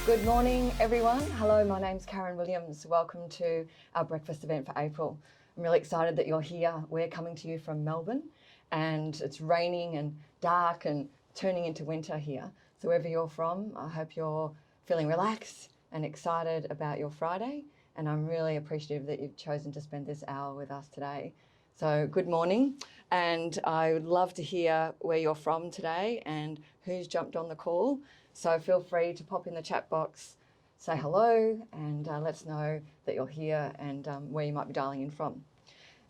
Good morning, everyone. Hello, my name's Karen Williams. Welcome to our breakfast event for April. I'm really excited that you're here. We're coming to you from Melbourne, and it's raining and dark and turning into winter here. So wherever you're from, I hope you're feeling relaxed and excited about your Friday. And I'm really appreciative that you've chosen to spend this hour with us today. So good morning, and I would love to hear where you're from today and who's jumped on the call. So feel free to pop in the chat box, say hello, and let us know that you're here and where you might be dialing in from.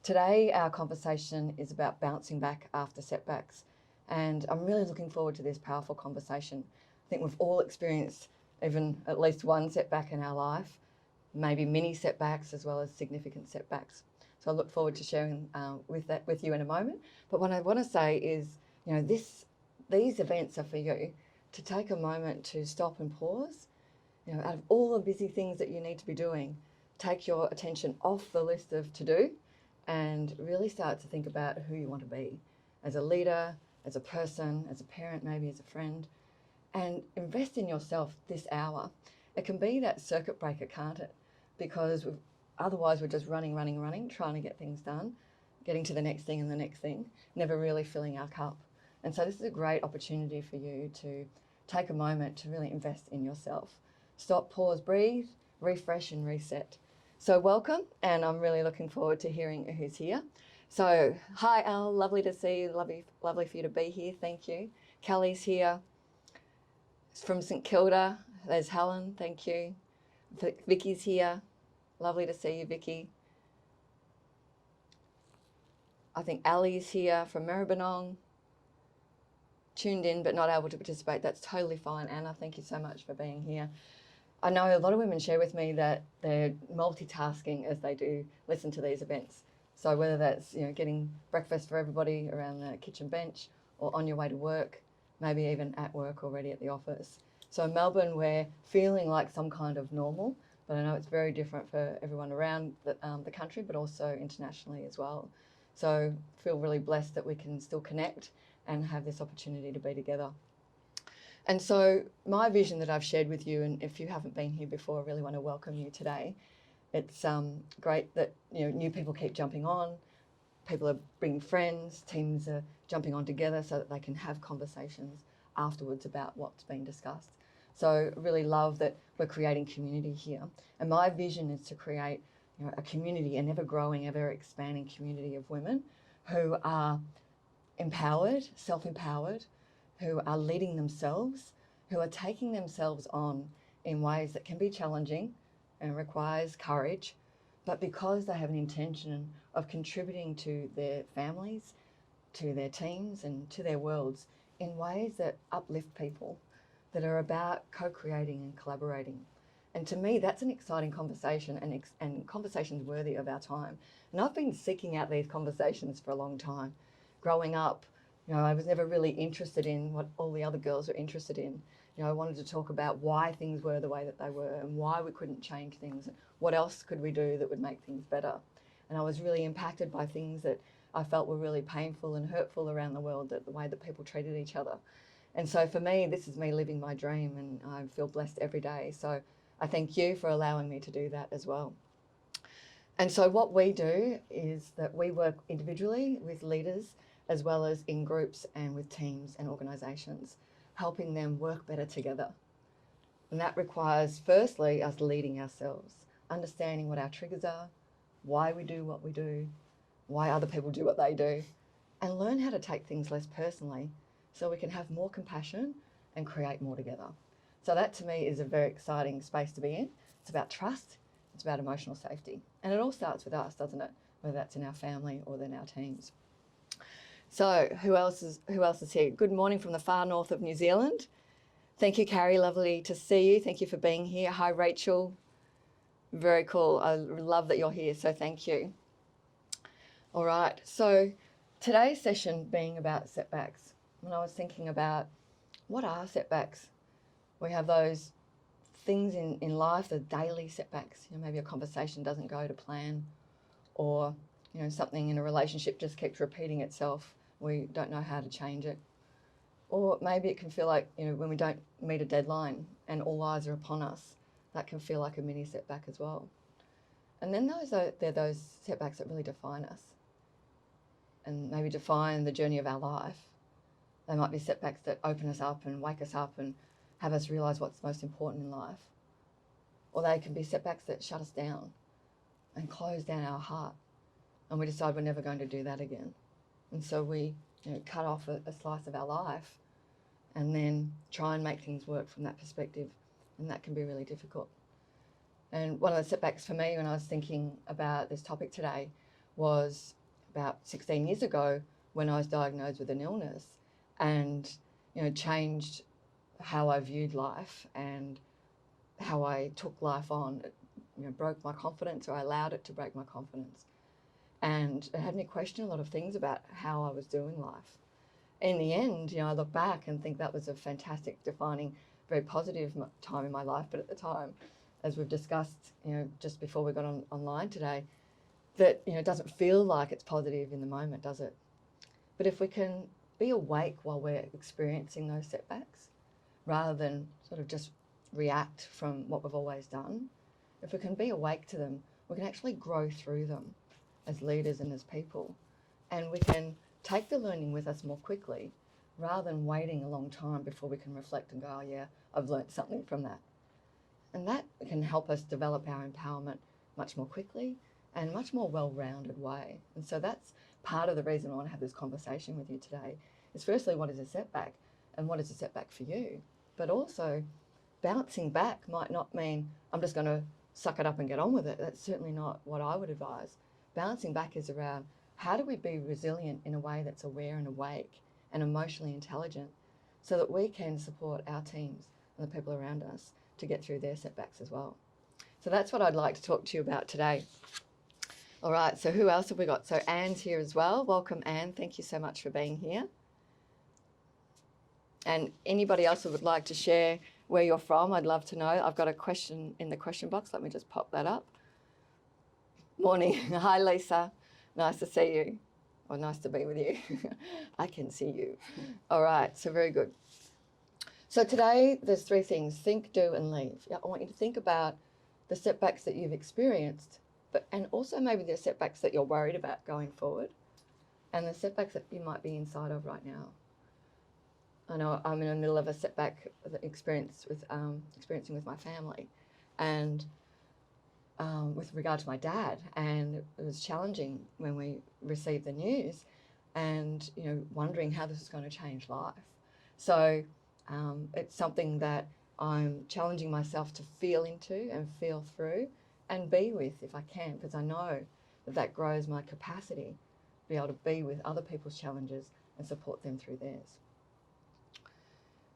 Today, our conversation is about bouncing back after setbacks, and I'm really looking forward to this powerful conversation. I think we've all experienced even at least one setback in our life, maybe mini setbacks as well as significant setbacks. So I look forward to sharing with you in a moment. But what I want to say is, these events are for you to take a moment to stop and pause. Out of all the busy things that you need to be doing, take your attention off the list of to do and really start to think about who you want to be as a leader, as a person, as a parent, maybe as a friend, and invest in yourself this hour. It can be that circuit breaker, can't it? Because otherwise we're just running, trying to get things done, getting to the next thing and the next thing, never really filling our cup. And so this is a great opportunity for you to take a moment to really invest in yourself. Stop, pause, breathe, refresh and reset. So welcome, and I'm really looking forward to hearing who's here. So hi Al, lovely to see you, lovely for you to be here, thank you. Kelly's here. From St Kilda, there's Helen, thank you. Vicky's here, lovely to see you, Vicky. I think Ali's here from Maribyrnong. Tuned in but not able to participate, that's totally fine. Anna, thank you so much for being here. I know a lot of women share with me that they're multitasking as they do listen to these events. So whether that's getting breakfast for everybody around the kitchen bench or on your way to work, maybe even at work already at the office. So in Melbourne, we're feeling like some kind of normal, but I know it's very different for everyone around the country, but also internationally as well. So feel really blessed that we can still connect and have this opportunity to be together. And so my vision that I've shared with you, and if you haven't been here before, I really want to welcome you today. It's great that new people keep jumping on, people are bringing friends, teams are jumping on together so that they can have conversations afterwards about what's been discussed. So really love that we're creating community here. And my vision is to create a community, an ever-growing, ever-expanding community of women who are empowered, self-empowered, who are leading themselves, who are taking themselves on in ways that can be challenging and requires courage, but because they have an intention of contributing to their families, to their teams and to their worlds in ways that uplift people, that are about co-creating and collaborating. And to me, that's an exciting conversation and conversations worthy of our time. And I've been seeking out these conversations for a long time. Growing up, I was never really interested in what all the other girls were interested in. I wanted to talk about why things were the way that they were and why we couldn't change things. And what else could we do that would make things better? And I was really impacted by things that I felt were really painful and hurtful around the world, the way that people treated each other. And so for me, this is me living my dream, and I feel blessed every day. So I thank you for allowing me to do that as well. And so what we do is that we work individually with leaders as well as in groups and with teams and organisations, helping them work better together. And that requires, firstly, us leading ourselves, understanding what our triggers are, why we do what we do, why other people do what they do, and learn how to take things less personally so we can have more compassion and create more together. So that to me is a very exciting space to be in. It's about trust, it's about emotional safety. And it all starts with us, doesn't it? Whether that's in our family or in our teams. So who else is here? Good morning from the far north of New Zealand. Thank you, Carrie. Lovely to see you. Thank you for being here. Hi, Rachel. Very cool. I love that you're here, so thank you. All right. So today's session being about setbacks. When I was thinking about what are setbacks? We have those things in life, the daily setbacks. Maybe a conversation doesn't go to plan, or something in a relationship just keeps repeating itself. We don't know how to change it. Or maybe it can feel like, when we don't meet a deadline and all eyes are upon us, that can feel like a mini setback as well. And then they're those setbacks that really define us and maybe define the journey of our life. They might be setbacks that open us up and wake us up and have us realise what's most important in life. Or they can be setbacks that shut us down and close down our heart, and we decide we're never going to do that again. And so we cut off a slice of our life and then try and make things work from that perspective, and that can be really difficult. And one of the setbacks for me when I was thinking about this topic today was about 16 years ago when I was diagnosed with an illness, and changed how I viewed life and how I took life on. It broke my confidence, or I allowed it to break my confidence. And it had me question a lot of things about how I was doing life. In the end, I look back and think that was a fantastic, defining, very positive time in my life. But at the time, as we've discussed, just before we got online today, that, it doesn't feel like it's positive in the moment, does it? But if we can be awake while we're experiencing those setbacks, rather than sort of just react from what we've always done, if we can be awake to them, we can actually grow through them as leaders and as people. And we can take the learning with us more quickly, rather than waiting a long time before we can reflect and go, oh yeah, I've learnt something from that. And that can help us develop our empowerment much more quickly and much more well-rounded way. And so that's part of the reason I want to have this conversation with you today, is firstly, what is a setback and what is a setback for you? But also, bouncing back might not mean I'm just going to suck it up and get on with it. That's certainly not what I would advise. Bouncing back is around, how do we be resilient in a way that's aware and awake and emotionally intelligent, so that we can support our teams and the people around us to get through their setbacks as well. So that's what I'd like to talk to you about today. All right, so who else have we got? So Anne's here as well. Welcome, Anne. Thank you so much for being here. And anybody else who would like to share where you're from, I'd love to know. I've got a question in the question box. Let me just pop that up. Morning. Hi, Lisa. Nice to see you. Or nice to be with you. I can see you. All right, so very good. So today there's three things: think, do, and leave. I want you to think about the setbacks that you've experienced, and also maybe the setbacks that you're worried about going forward, and the setbacks that you might be inside of right now. I know I'm in the middle of a setback experiencing with my family, and with regard to my dad, and it was challenging when we received the news, and wondering how this is going to change life. So it's something that I'm challenging myself to feel into and feel through and be with if I can, because I know that grows my capacity to be able to be with other people's challenges and support them through theirs.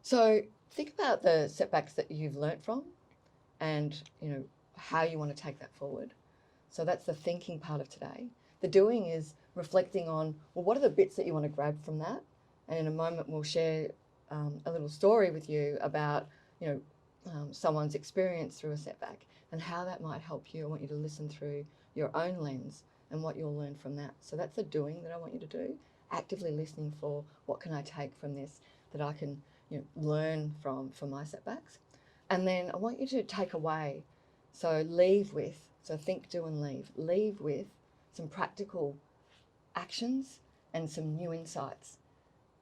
So think about the setbacks that you've learnt from, and how you want to take that forward. So that's the thinking part of today. The doing is reflecting on, well, what are the bits that you want to grab from that? And in a moment we'll share a little story with you about someone's experience through a setback and how that might help you. I want you to listen through your own lens and what you'll learn from that. So that's the doing that I want you to do, actively listening for, what can I take from this that I can learn from for my setbacks. And then I want you to take away, so leave with, so think, do, and leave with some practical actions and some new insights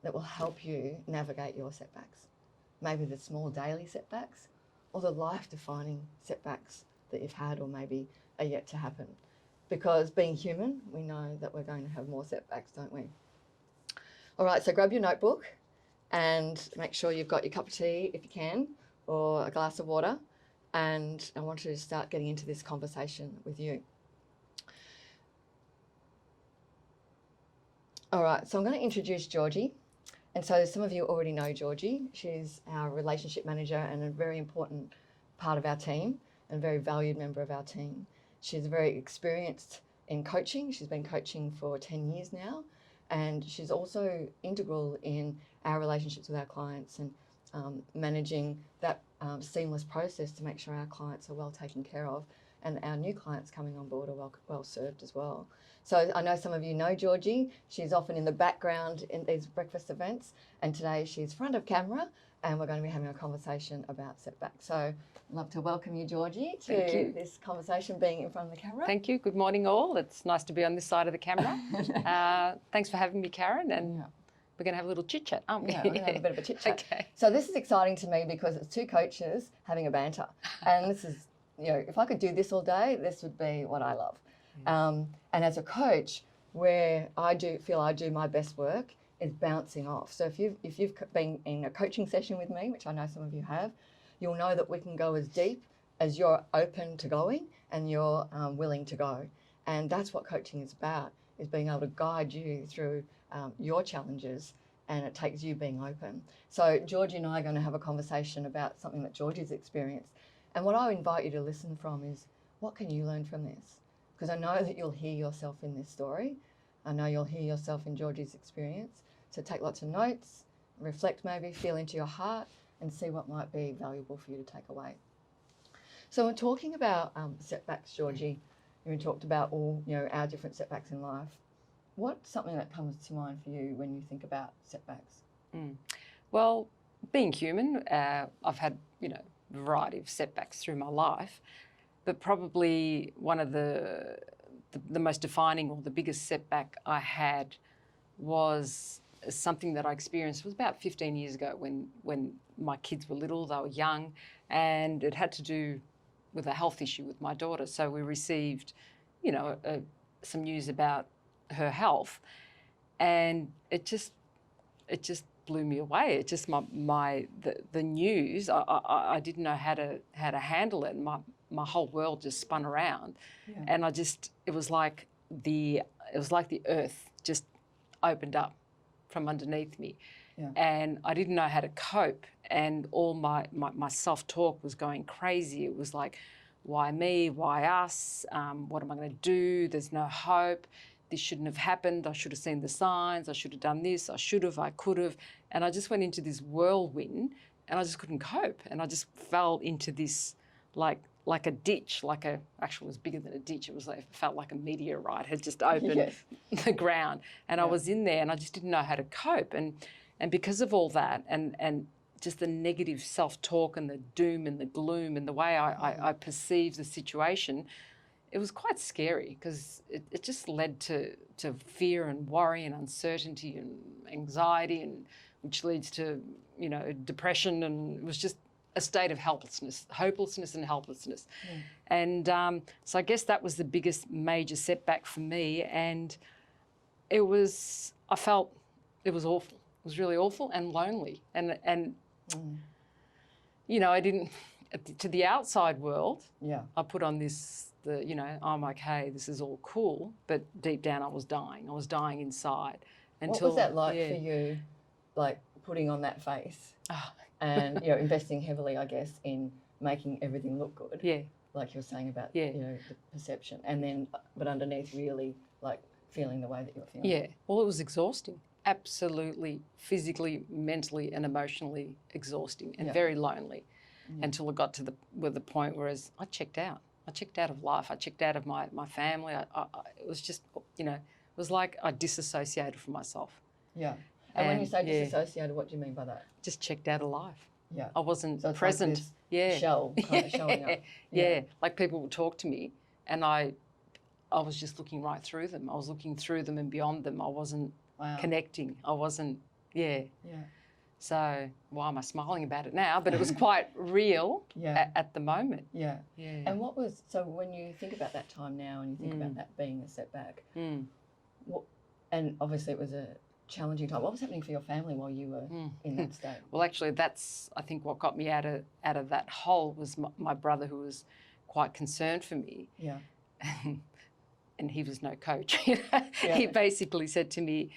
that will help you navigate your setbacks. Maybe the small daily setbacks, or the life-defining setbacks that you've had or maybe are yet to happen. Because being human, we know that we're going to have more setbacks, don't we? All right, so grab your notebook and make sure you've got your cup of tea if you can, or a glass of water, and I want to start getting into this conversation with you. All right, so I'm going to introduce Georgie. And so some of you already know Georgie. She's our relationship manager and a very important part of our team and a very valued member of our team. She's very experienced in coaching. She's been coaching for 10 years now, and she's also integral in our relationships with our clients and managing that seamless process to make sure our clients are well taken care of and our new clients coming on board are well served as well. So I know some of you know Georgie. She's often in the background in these breakfast events, and today she's front of camera, and we're going to be having a conversation about setbacks. So I'd love to welcome you, Georgie, to this conversation being in front of the camera. Thank you. Good morning, all. It's nice to be on this side of the camera. Thanks for having me, Karen, and we're going to have a little chit-chat, aren't we? Yeah, we're going to have a bit of a chit-chat. Okay. So this is exciting to me because it's two coaches having a banter, and this is, if I could do this all day, this would be what I love. And as a coach, where I do my best work is bouncing off. So if you've been in a coaching session with me, which I know some of you have, you'll know that we can go as deep as you're open to going and you're willing to go. And that's what coaching is about, is being able to guide you through your challenges, and it takes you being open. So Georgie and I are going to have a conversation about something that Georgie's experienced. And what I invite you to listen from is, what can you learn from this? Because I know that you'll hear yourself in this story. I know you'll hear yourself in Georgie's experience. So take lots of notes, reflect maybe, feel into your heart, and see what might be valuable for you to take away. So we're talking about setbacks, Georgie. We talked about all our different setbacks in life. What's something that comes to mind for you when you think about setbacks? Well, being human, I've had a variety of setbacks through my life, but probably one of the most defining, or the biggest setback I had, was something that I experienced. It was about 15 years ago when my kids were little, they were young, and it had to do with a health issue with my daughter. So we received, some news about her health, and it just blew me away. It just the news. I didn't know how to handle it. And my whole world just spun around, and it was like the earth just opened up from underneath me, and I didn't know how to cope. And all my self-talk was going crazy. It was like, why me? Why us? What am I going to do? There's no hope. This shouldn't have happened. I should have seen the signs. I should have done this. I could have. And I just went into this whirlwind, and I just couldn't cope. And I just fell into this like a ditch, actually it was bigger than a ditch. It felt like a meteorite had just opened the ground. And I was in there, and I just didn't know how to cope. And because of all that, and just the negative self-talk and the doom and the gloom and the way I perceived the situation, it was quite scary, because it just led to fear and worry and uncertainty and anxiety, and which leads to depression, and it was just a state of hopelessness and helplessness. And so I guess that was the biggest major setback for me, and I felt it was awful. It was really awful and lonely, and I didn't, to the outside world, I put on I'm okay, this is all cool, but deep down I was dying inside. What was that like for you, like putting on that face and investing heavily, I guess, in making everything look good, like you were saying about the perception, and then but underneath really like feeling the way that you're feeling? Well, it was exhausting. Absolutely, physically, mentally and emotionally exhausting, and very lonely, until it got to the point where I checked out. I checked out of life. I checked out of my family. It was just, it was like I disassociated from myself. Yeah. And when you say disassociated, what do you mean by that? Just checked out of life. Yeah. I wasn't so it's present. Like this shell kind of showing up. Yeah. Like people would talk to me, and I was just looking right through them. I was looking through them and beyond them. I wasn't connecting. I wasn't, So why am I smiling about it now? But it was quite real at the moment. Yeah. And so when you think about that time now, and you think about that being a setback, and obviously it was a challenging time. What was happening for your family while you were in that state? Well, actually, that's, I think, what got me out of that hole was my brother, who was quite concerned for me. Yeah. And he was no coach. He basically said to me,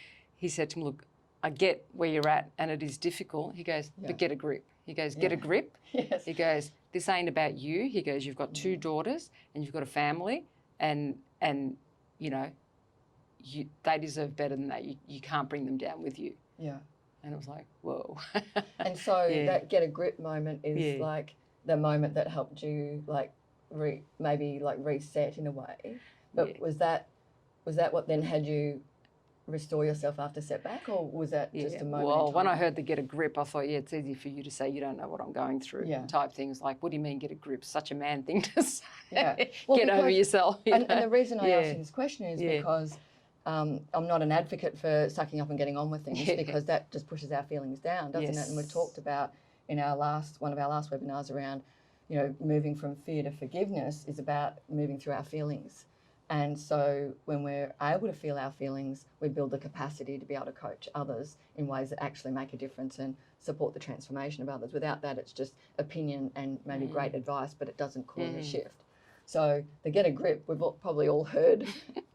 look, I get where you're at and it is difficult. He goes, but get a grip. He goes, get a grip. Yes. He goes, this ain't about you. He goes, you've got two daughters and you've got a family, and they deserve better than that. You can't bring them down with you. Yeah. And it was like, whoa. And so that get a grip moment is like the moment that helped you like maybe like reset in a way. But Yeah. was that what then had you restore yourself after setback, or was that just a moment Well, in when I time? heard the get a grip, I thought, yeah, it's easy for you to say you don't know what I'm going through. Yeah. Type things like, what do you mean get a grip? Such a man thing to say. Yeah. Well, Get over yourself. And the reason I ask Yeah. you this question is Yeah. because I'm not an advocate for sucking up and getting on with things, Yeah. because that just pushes our feelings down, doesn't it? And we've talked about in one of our last webinars around, you know, moving from fear to forgiveness is about moving through our feelings. And so when we're able to feel our feelings, we build the capacity to be able to coach others in ways that actually make a difference and support the transformation of others. Without that, it's just opinion and maybe great advice, but it doesn't cause a shift. So the get a grip, we've probably all heard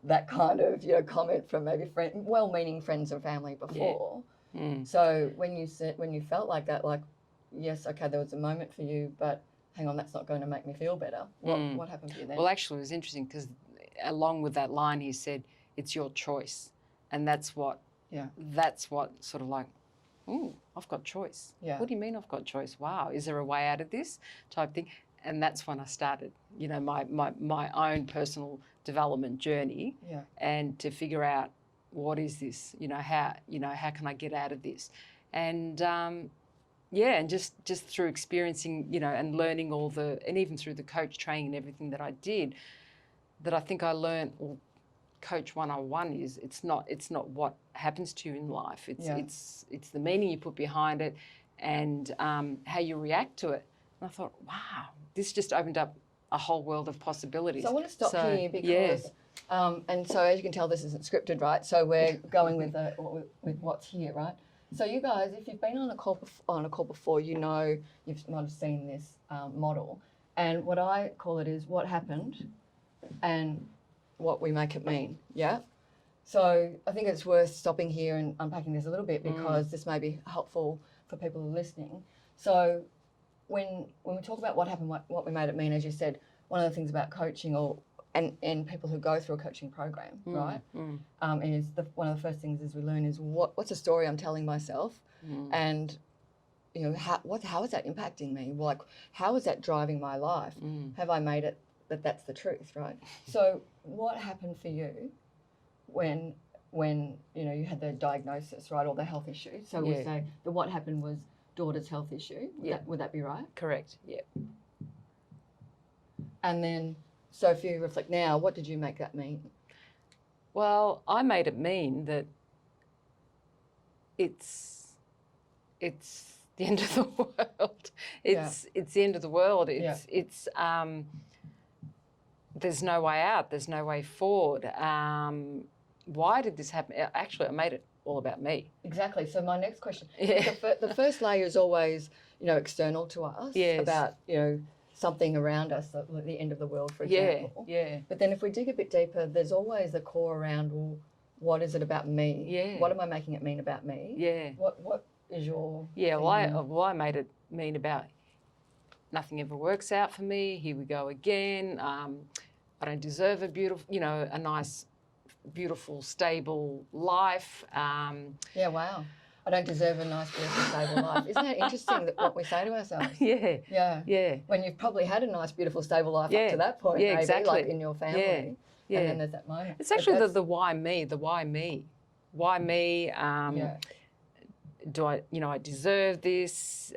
that kind of, you know, comment from maybe well-meaning friends and family before. Yeah. So when you felt like that, like, yes, okay, there was a moment for you, but hang on, that's not going to make me feel better. What happened for you then? Well, actually, it was interesting because along with that line, he said, it's your choice. And that's what sort of like, oh, I've got choice. Yeah. What do you mean I've got choice? Wow, is there a way out of this type thing? And that's when I started, you know, my own personal development journey, and to figure out what is this, how can I get out of this? And and just through experiencing, and learning and even through the coach training and everything that I did, that I think I learned, or Coach 101 is, it's not what happens to you in life. It's the meaning you put behind it, and how you react to it. And I thought, wow, this just opened up a whole world of possibilities. So I want to stop here because, and so as you can tell, this isn't scripted, right? So we're going with what's here, right? So you guys, if you've been on a call before, you know, you might have seen this model. And what I call it is what happened and what we make it mean, yeah? So I think it's worth stopping here and unpacking this a little bit, because this may be helpful for people who are listening. So when we talk about what happened, what we made it mean, as you said, one of the things about coaching and people who go through a coaching program, right? Is one of the first things is we learn is what's the story I'm telling myself, and you know how is that impacting me? Like how is that driving my life? Have I made it that's the truth, right? So what happened for you when you had the diagnosis, right, or the health issue? So we say that what happened was daughter's health issue. Would that be right? Correct. Yeah. And then, so if you reflect now, what did you make that mean? Well, I made it mean that it's the end of the world. It's the end of the world. It's there's no way out. There's no way forward. Why did this happen? Actually, I made it all about me. Exactly. So my next question, the first layer is always, external to us, about, something around us, like the end of the world, for example. Yeah. But then if we dig a bit deeper, there's always the core around, well, what is it about me? Yeah. What am I making it mean about me? Yeah. What is your... Yeah, well, I made it mean about nothing ever works out for me. Here we go again. I don't deserve a nice, beautiful, stable life. Yeah, wow. I don't deserve a nice, beautiful, stable life. Isn't that interesting, that what we say to ourselves? Yeah. When you've probably had a nice, beautiful, stable life up to that point, maybe, exactly. like in your family. Yeah. And then there's that moment. It's actually the why me, Why me? Do I deserve this?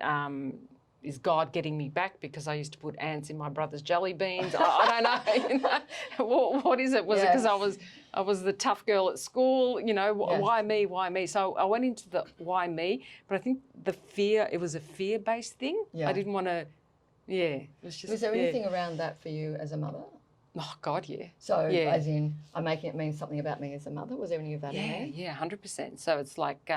Is God getting me back because I used to put ants in my brother's jelly beans? I don't know. What is it? Was it because I was the tough girl at school? Why me? Why me? So I went into the why me, but I think it was a fear-based thing. Yeah. I didn't want to. Yeah. It was just. Was there anything around that for you as a mother? Oh God, yeah. So as in, I'm making it mean something about me as a mother. Was there any of that in there? Yeah, 100%. So it's like.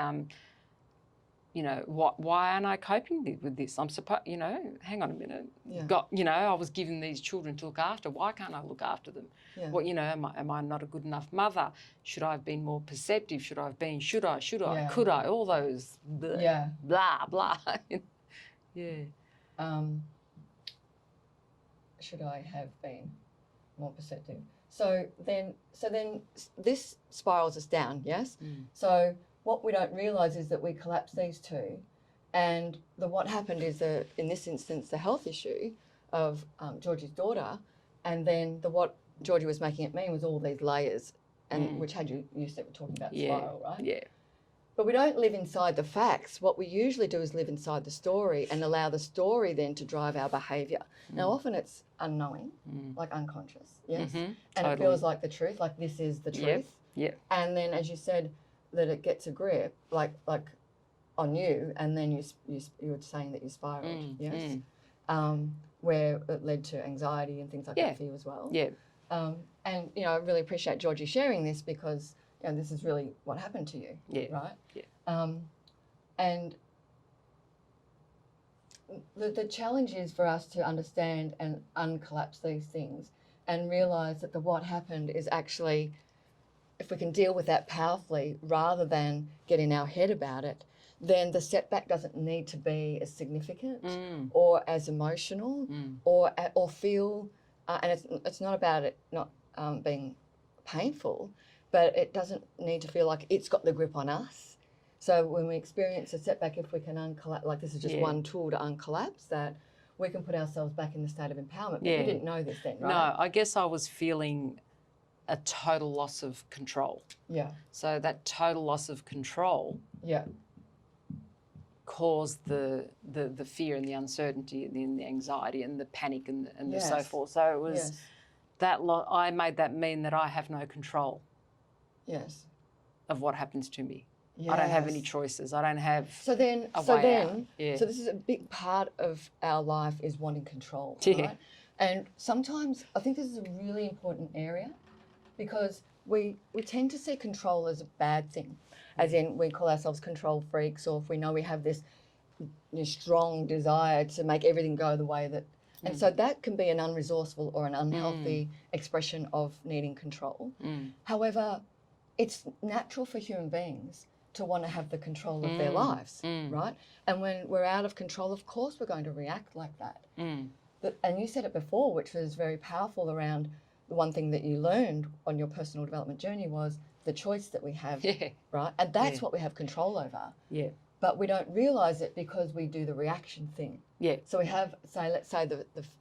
Why aren't I coping with this? I'm supposed, hang on a minute. Yeah. I was given these children to look after. Why can't I look after them? Yeah. What, am I not a good enough mother? Should I have been more perceptive? Should I, could I? All those blah, blah. Yeah. Should I have been more perceptive? So then this spirals us down, yes? So what we don't realise is that we collapse these two, and what happened is that in this instance, the health issue of Georgie's daughter, and then what Georgie was making it mean was all these layers, and which had you said we're talking about spiral, right? Yeah. But we don't live inside the facts. What we usually do is live inside the story and allow the story then to drive our behaviour. Now, often it's unknowing, like unconscious, yes? And totally. it feels like the truth, like this is the truth. Yep. And then, as you said, that it gets a grip, like on you, and then you were saying that you spiraled, yes? Where it led to anxiety and things like that for you as well. Yeah. And, you know, I really appreciate Georgie sharing this because, you know, this is really what happened to you, right? Yeah. And the challenge is for us to understand and uncollapse these things and realise that what happened is actually, if we can deal with that powerfully rather than get in our head about it, then the setback doesn't need to be as significant or as emotional or feel, and it's not about it not being painful, but it doesn't need to feel like it's got the grip on us. So when we experience a setback, if we can uncollapse, like this is just one tool to uncollapse that, we can put ourselves back in the state of empowerment. But you didn't know this then, right? No, I guess I was feeling a total loss of control. Yeah. So that total loss of control caused the fear and the uncertainty and the anxiety and the panic and the so forth. So it was that I made that mean that I have no control of what happens to me. I don't have any choices. I don't have so then a so way then out. Yeah. So this is a big part of our life is wanting control, right? And sometimes I think this is a really important area because we tend to see control as a bad thing, as in we call ourselves control freaks, or if we know we have this strong desire to make everything go the way that, and so that can be an unresourceful or an unhealthy expression of needing control. However, it's natural for human beings to want to have the control of their lives, right? And when we're out of control, of course, we're going to react like that. And you said it before, which was very powerful around the one thing that you learned on your personal development journey was the choice that we have, right? And that's what we have control over. Yeah. But we don't realise it because we do the reaction thing. Yeah. So we have, let's say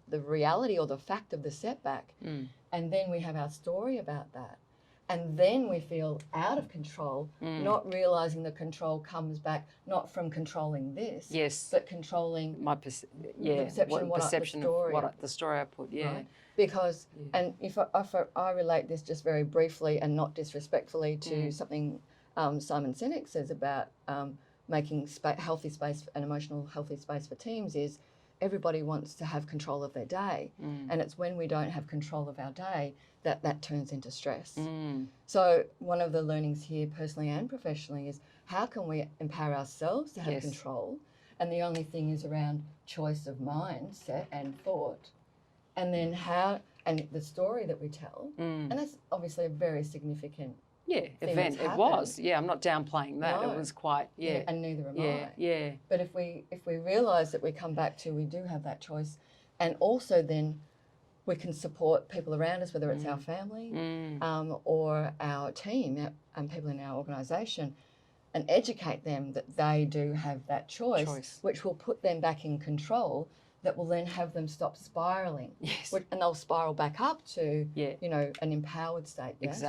the reality or the fact of the setback, and then we have our story about that. And then we feel out of control, not realising the control comes back not from controlling this, but controlling my the perception, the story I put, right? Because, and if I relate this just very briefly and not disrespectfully to something Simon Sinek says about making healthy space and emotional healthy space for teams is everybody wants to have control of their day. And it's when we don't have control of our day that turns into stress. So one of the learnings here personally and professionally is how can we empower ourselves to have control? And the only thing is around choice of mindset and thought. And then and the story that we tell. And that's obviously a very significant event. It was. Yeah, I'm not downplaying that. No. It was quite, And neither am I. Yeah. But if we realise that we come back to we do have that choice, and also then we can support people around us, whether it's our family or our team and people in our organisation, and educate them that they do have that choice, which will put them back in control, that will then have them stop spiralling. And they'll spiral back up to, an empowered state. Yes?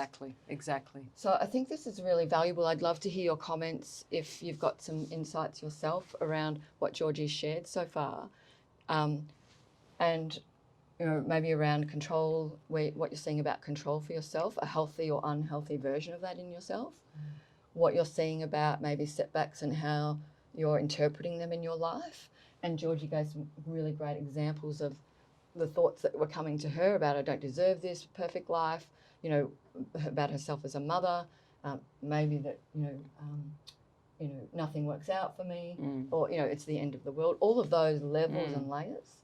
Exactly. So I think this is really valuable. I'd love to hear your comments if you've got some insights yourself around what Georgie's shared so far. And maybe around control, what you're seeing about control for yourself, a healthy or unhealthy version of that in yourself. What you're seeing about maybe setbacks and how you're interpreting them in your life. And Georgie gave some really great examples of the thoughts that were coming to her about I don't deserve this perfect life, about herself as a mother, maybe that, nothing works out for me, or, it's the end of the world. All of those levels and layers.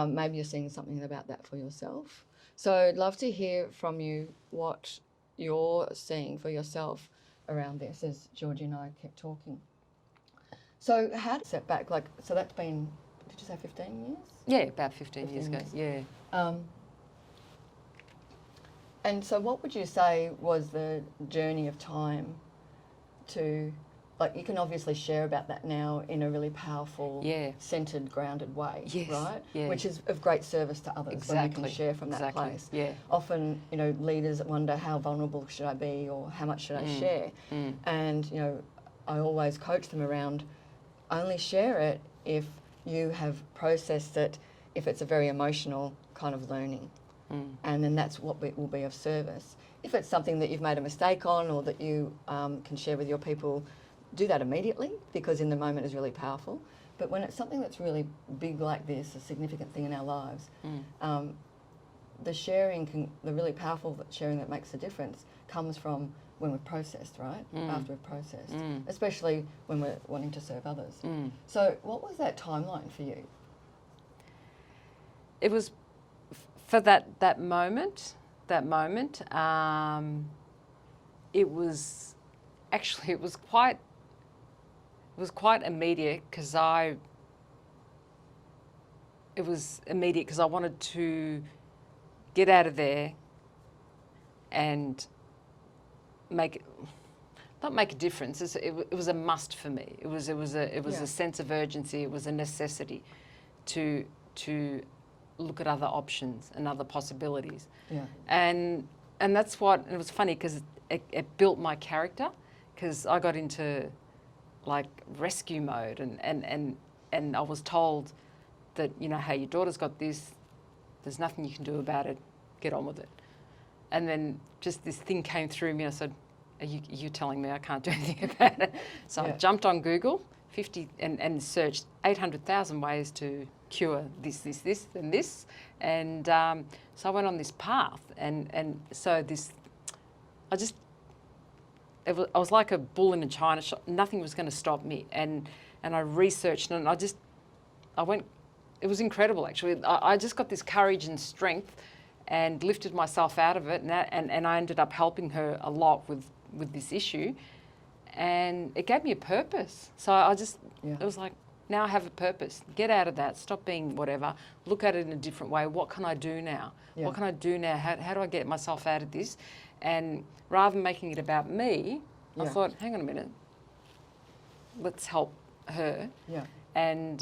Maybe you're seeing something about that for yourself. So I'd love to hear from you what you're seeing for yourself around this as Georgie and I kept talking. So how did setback, so that's been, did you say 15 years? Yeah, about 15 years ago, yeah. And so what would you say was the journey of time to like you can obviously share about that now in a really powerful, Yeah. centered, grounded way, Yes, right? yeah. Which is of great service to others when you can Exactly, share from that exactly, place. yeah. Often, you know, leaders wonder, how vulnerable should I be, or how much should I share? And, you know, I always coach them around, only share it if you have processed it, if it's a very emotional kind of learning. And then that's what will be of service. If it's something that you've made a mistake on, or that you can share with your people, do that immediately, because in the moment is really powerful. But when it's something that's really big like this, a significant thing in our lives, the sharing, the really powerful sharing that makes a difference comes from when we've processed, right? After we've processed, especially when we're wanting to serve others. So what was that timeline for you? It was for that moment. It was actually it was quite immediate, because I wanted to get out of there and not make a difference. It was a must for me. It was a sense of urgency. It was a necessity to look at other options and other possibilities. Yeah. And that's what, and it was funny because it built my character, because I got into like rescue mode, and I was told that, you know, hey, your daughter's got this, there's nothing you can do about it, get on with it. And then just this thing came through me. I said, are you telling me I can't do anything about it? So I jumped on Google and searched 800,000 ways to cure this, and this. And so I went on this path. And so I was like a bull in a china shop. Nothing was going to stop me. And I researched, and I went, it was incredible actually. I just got this courage and strength and lifted myself out of it. And I ended up helping her a lot with this issue. And it gave me a purpose. So it was like, now I have a purpose. Get out of that. Stop being whatever. Look at it in a different way. What can I do now? Yeah. What can I do now? How do I get myself out of this? And rather than making it about me, I thought, hang on a minute. Let's help her. Yeah. And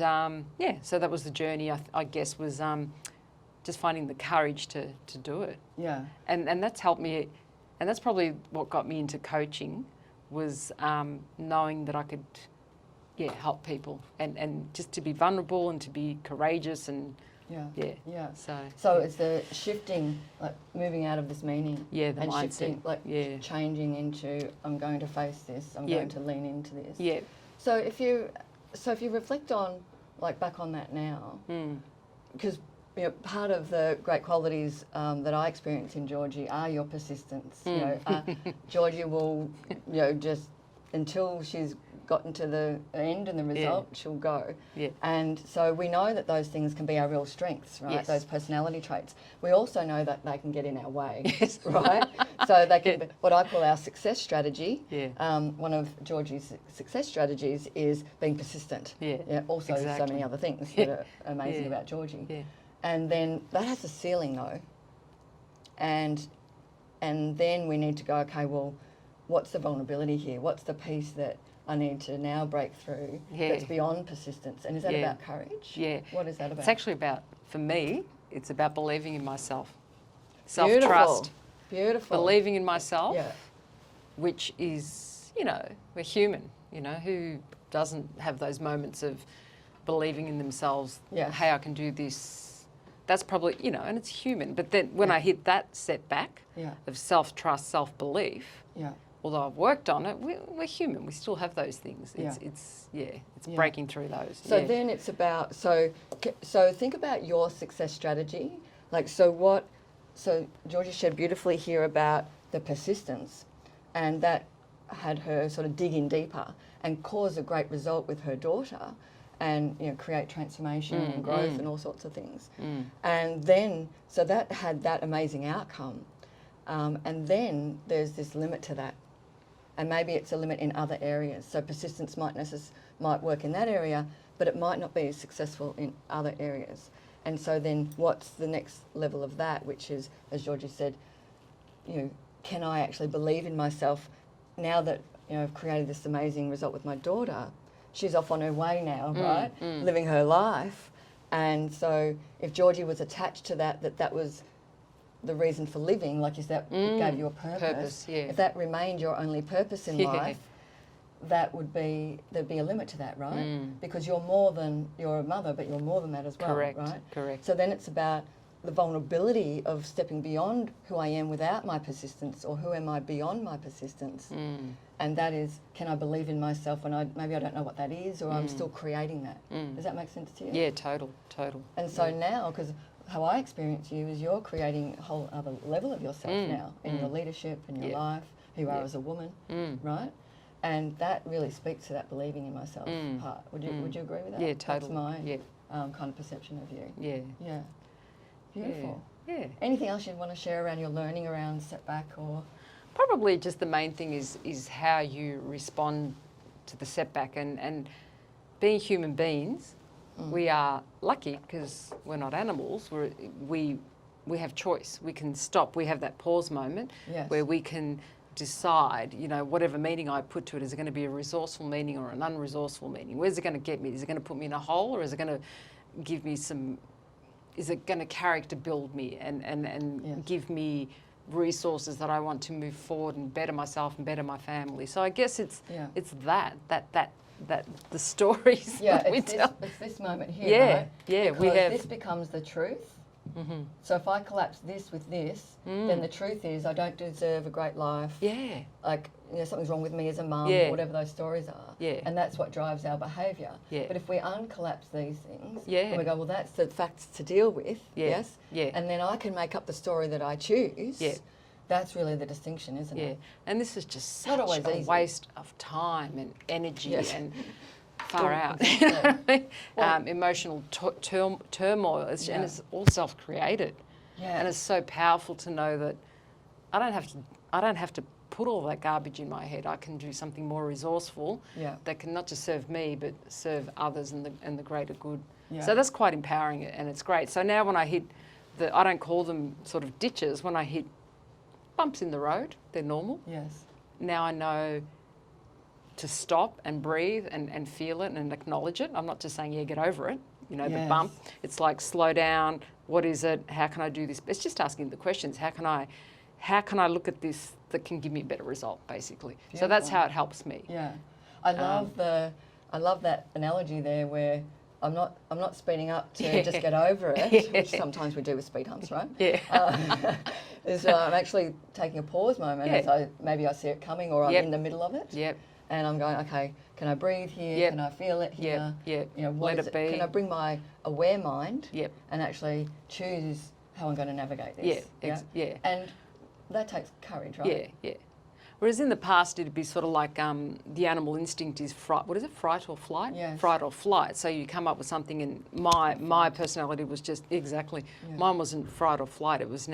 so that was the journey, I guess, was just finding the courage to do it. Yeah. And that's helped me. And that's probably what got me into coaching, was knowing that I could, help people and just to be vulnerable and to be courageous and So it's the shifting, like moving out of this meaning. Yeah, the and mindset. Shifting, like changing into, I'm going to face this. I'm going to lean into this. Yeah. So if you reflect on, like, back on that now, because part of the great qualities that I experience in Georgie are your persistence. You know, Georgie will, just until she's gotten to the end and the result, she'll go. Yeah. And so we know that those things can be our real strengths, right? Yes. Those personality traits. We also know that they can get in our way, right? So they can be what I call our success strategy. Yeah. One of Georgie's success strategies is being persistent. Yeah. Also, so many other things that are amazing about Georgie. Yeah. And then that has a ceiling though. And then we need to go, okay, well, what's the vulnerability here? What's the piece that I need to now break through that's beyond persistence? And is that about courage? Yeah. What is that about? It's actually about, for me, it's about believing in myself. Self-trust. Beautiful. Believing in myself, which is, we're human, who doesn't have those moments of believing in themselves, hey, I can do this. That's probably, and it's human. But then when I hit that setback of self-trust, self-belief, although I've worked on it, we're human. We still have those things. It's breaking through those. So then it's about, so think about your success strategy. Like, so Georgie shared beautifully here about the persistence, and that had her sort of dig in deeper and cause a great result with her daughter, and create transformation and growth and all sorts of things. And then, so that had that amazing outcome. And then there's this limit to that. And maybe it's a limit in other areas. So persistence might work in that area, but it might not be as successful in other areas. And so then what's the next level of that, which is, as Georgie said, can I actually believe in myself now that have created this amazing result with my daughter, she's off on her way now, right? Living her life. And so if Georgie was attached to that was the reason for living, like you said, it gave you a purpose. If that remained your only purpose in life, there'd be a limit to that, right? Because you're a mother, but you're more than that as well, Correct. right? Correct. So then it's about the vulnerability of stepping beyond who I am without my persistence, or who am I beyond my persistence. And that is, can I believe in myself when maybe I don't know what that is, or I'm still creating that. Does that make sense to you? Yeah, total. And so now, because how I experience you is you're creating a whole other level of yourself now, in your leadership, in your life, who you are as a woman, right? And that really speaks to that believing in myself part. Would you agree with that? Yeah, totally. That's my kind of perception of you. Yeah. Yeah. Beautiful. Yeah. Anything else you'd want to share around your learning around setback, or? Probably just the main thing is how you respond to the setback, and being human beings, we are lucky because we're not animals. We have choice. We can stop. We have that pause moment where we can decide, whatever meaning I put to it, is it going to be a resourceful meaning or an unresourceful meaning? Where's it going to get me? Is it going to put me in a hole, or is it going to give me is it going to character build me and give me resources that I want to move forward and better myself and better my family? So I guess it's that the stories that we tell. It's this moment here, right? Yeah, because this becomes the truth. So if I collapse this with this, then the truth is I don't deserve a great life. Yeah. Like, something's wrong with me as a mum, or whatever those stories are. Yeah. And that's what drives our behaviour. Yeah. But if we uncollapse these things, and we go, well, that's the facts to deal with, yes? Yeah. And then I can make up the story that I choose. Yeah. That's really the distinction, isn't it? And this is just Not such always a easy. waste of time and energy and far out. Exactly. Emotional turmoil, and it's all self-created. Yeah. And it's so powerful to know that I don't have to put all that garbage in my head. I can do something more resourceful that can not just serve me but serve others and the greater good. Yeah. So that's quite empowering, and it's great. So now when I hit I don't call them sort of ditches. When I hit bumps in the road, they're normal. Yes. Now I know to stop and breathe and feel it and acknowledge it. I'm not just saying, get over it, the bump. It's like, slow down. What is it? How can I do this? It's just asking the questions. How can I look at this that can give me a better result, basically? Beautiful. So that's how it helps me. Yeah. I love that analogy there, where I'm not speeding up to just get over it, which sometimes we do with speed humps, right? Yeah. I'm actually taking a pause moment as maybe I see it coming, or I'm in the middle of it. Yep. And I'm going, okay, can I breathe here? Can I feel it here? Let it be. Can I bring my aware mind and actually choose how I'm going to navigate this? And that takes courage, right? Yeah. Whereas in the past, it'd be sort of like the animal instinct is fright. What is it? Fright or flight? Yes. Fright or flight. So you come up with something, and my personality was just exactly. Yeah. Mine wasn't fright or flight. It was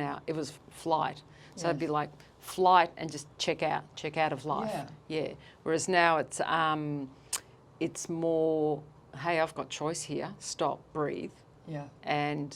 flight. So it'd be like flight and just check out of life. Yeah. Whereas now it's more, hey, I've got choice here. Stop, breathe. Yeah. And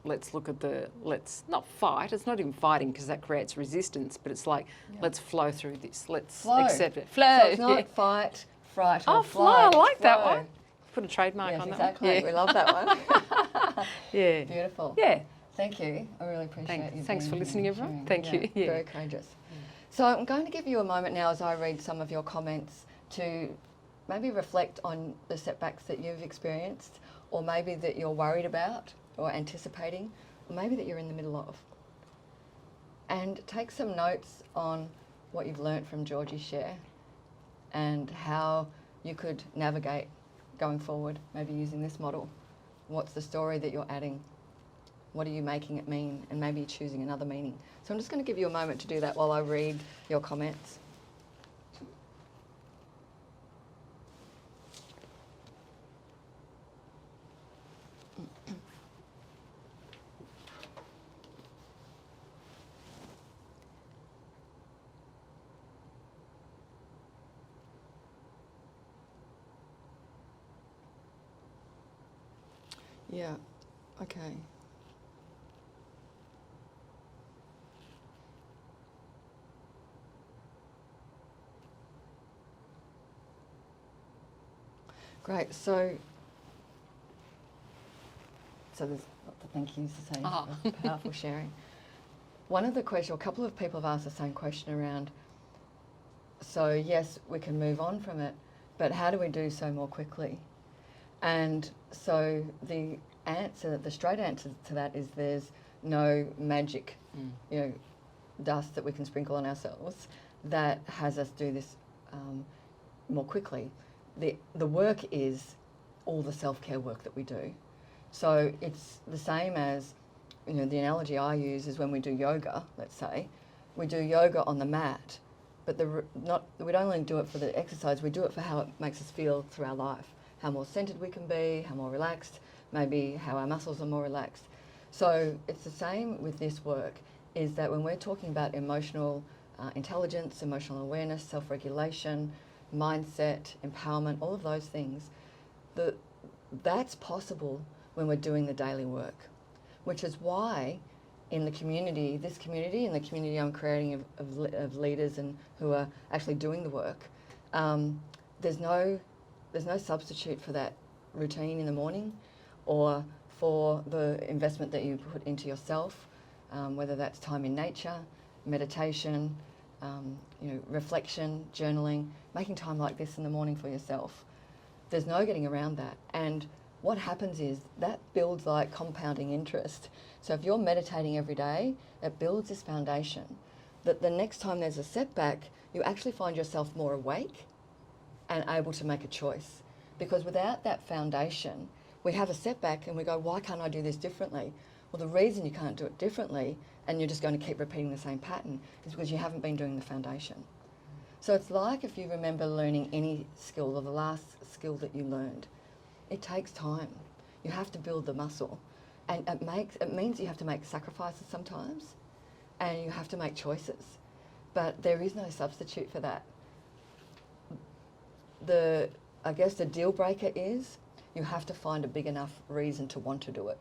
let's look at let's not fight. It's not even fighting, because that creates resistance, but it's like, let's flow through this. Let's accept it. Flow. So it's not fight, fright, or flow. flight. I like that one. Put a trademark on exactly. that one. We love that one. Yeah. Beautiful. Yeah. Thank you. I really appreciate you. Thanks for listening, everyone. Thank you. Yeah. Very courageous. So I'm going to give you a moment now, as I read some of your comments, to maybe reflect on the setbacks that you've experienced, or maybe that you're worried about or anticipating, or maybe that you're in the middle of. And take some notes on what you've learnt from Georgie's share and how you could navigate going forward, maybe using this model. What's the story that you're adding? What are you making it mean? And maybe choosing another meaning. So I'm just going to give you a moment to do that while I read your comments. Yeah, okay. Great. So there's lots of thank yous to say for powerful sharing. One of the questions, a couple of people have asked the same question around, so yes, we can move on from it, but how do we do so more quickly? And so the straight answer to that is there's no magic, dust that we can sprinkle on ourselves that has us do this more quickly. The work is all the self-care work that we do. So it's the same as, the analogy I use is when we do yoga, let's say, we do yoga on the mat, but we don't only do it for the exercise, we do it for how it makes us feel through our life, how more centered we can be, how more relaxed, maybe how our muscles are more relaxed. So it's the same with this work, is that when we're talking about emotional intelligence, emotional awareness, self-regulation, mindset, empowerment, all of those things, that's possible when we're doing the daily work, which is why in this community and the community I'm creating of leaders and who are actually doing the work, there's no substitute for that routine in the morning or for the investment that you put into yourself, whether that's time in nature, meditation, reflection, journaling, making time like this in the morning for yourself. There's no getting around that. And what happens is that builds like compounding interest. So if you're meditating every day, it builds this foundation that the next time there's a setback, you actually find yourself more awake and able to make a choice. Because without that foundation, we have a setback and we go, why can't I do this differently? Well, the reason you can't do it differently and you're just going to keep repeating the same pattern is because you haven't been doing the foundation. So it's like if you remember learning any skill or the last skill that you learned. It takes time. You have to build the muscle. And it means you have to make sacrifices sometimes and you have to make choices. But there is no substitute for that. I guess the deal breaker is you have to find a big enough reason to want to do it.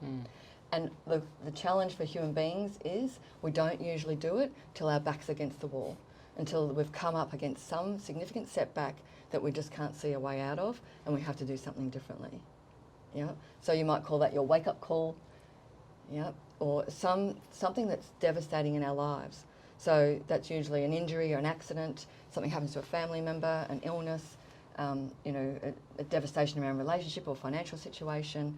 And the challenge for human beings is we don't usually do it till our back's against the wall, until we've come up against some significant setback that we just can't see a way out of and we have to do something differently. Yeah. So you might call that your wake-up call, or something that's devastating in our lives. So that's usually an injury or an accident, something happens to a family member, an illness, a devastation around a relationship or financial situation.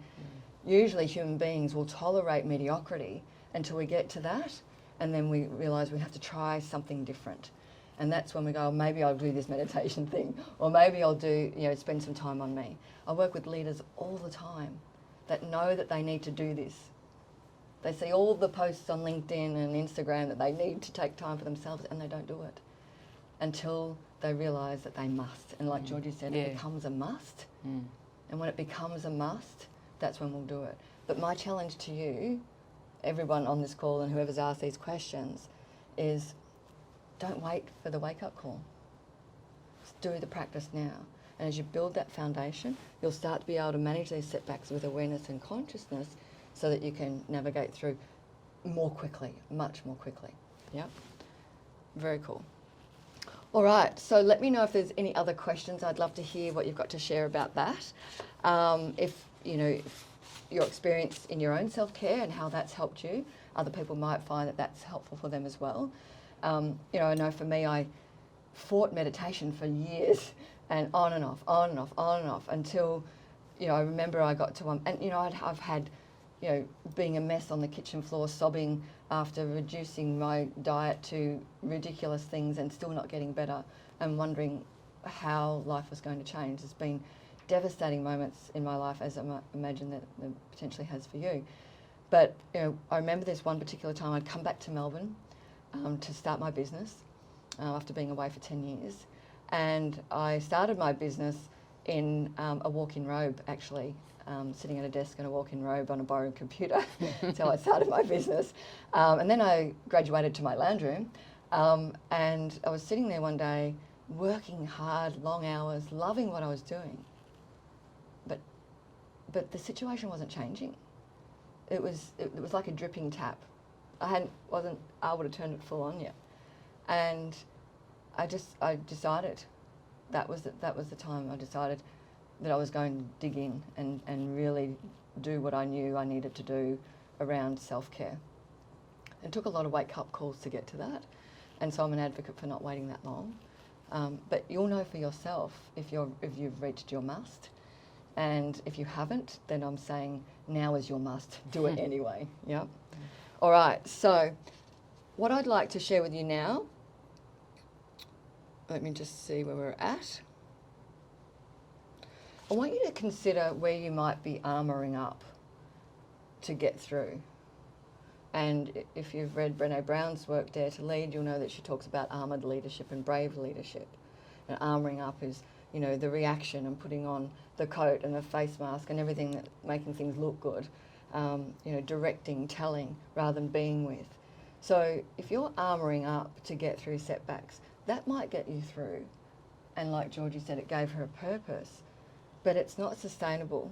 Usually human beings will tolerate mediocrity until we get to that, and then we realise we have to try something different. And that's when we go, maybe I'll do this meditation thing, or maybe I'll do, spend some time on me. I work with leaders all the time that know that they need to do this. They see all the posts on LinkedIn and Instagram that they need to take time for themselves, and they don't do it until they realise that they must. And like Georgie said, it becomes a must. And when it becomes a must, that's when we'll do it. But my challenge to you, everyone on this call and whoever's asked these questions, is don't wait for the wake-up call. Just do the practice now. And as you build that foundation, you'll start to be able to manage these setbacks with awareness and consciousness so that you can navigate through more quickly, much more quickly. Yeah? Very cool. All right, so let me know if there's any other questions. I'd love to hear what you've got to share about that. If your experience in your own self-care and how that's helped you, other people might find that that's helpful for them as well. I know for me, I fought meditation for years and on and off, on and off, on and off until, I remember I got to one, and, I've had, being a mess on the kitchen floor, sobbing after reducing my diet to ridiculous things and still not getting better and wondering how life was going to change. There's been devastating moments in my life, as I imagine that it potentially has for you. But, I remember this one particular time I'd come back to Melbourne to start my business after being away for 10 years. And I started my business in a walk-in robe, actually, sitting at a desk in a walk-in robe on a borrowed computer. That's how I started my business. And then I graduated to my lounge room. And I was sitting there one day, working hard, long hours, loving what I was doing. But the situation wasn't changing. It was like a dripping tap. I wasn't able to turn it full on yet. And I decided, that was the time I decided, that I was going to dig in and really do what I knew I needed to do around self-care. It took a lot of wake-up calls to get to that, and so I'm an advocate for not waiting that long. But you'll know for yourself if you've reached your must, and if you haven't, then I'm saying now is your must. Do it anyway. Yep. All right. So, what I'd like to share with you now. Let me just see where we're at. I want you to consider where you might be armouring up to get through. And if you've read Brené Brown's work, Dare to Lead, you'll know that she talks about armoured leadership and brave leadership. And armouring up is, the reaction and putting on the coat and the face mask and everything that making things look good. Directing, telling, rather than being with. So if you're armouring up to get through setbacks, that might get you through. And like Georgie said, it gave her a purpose. But it's not sustainable,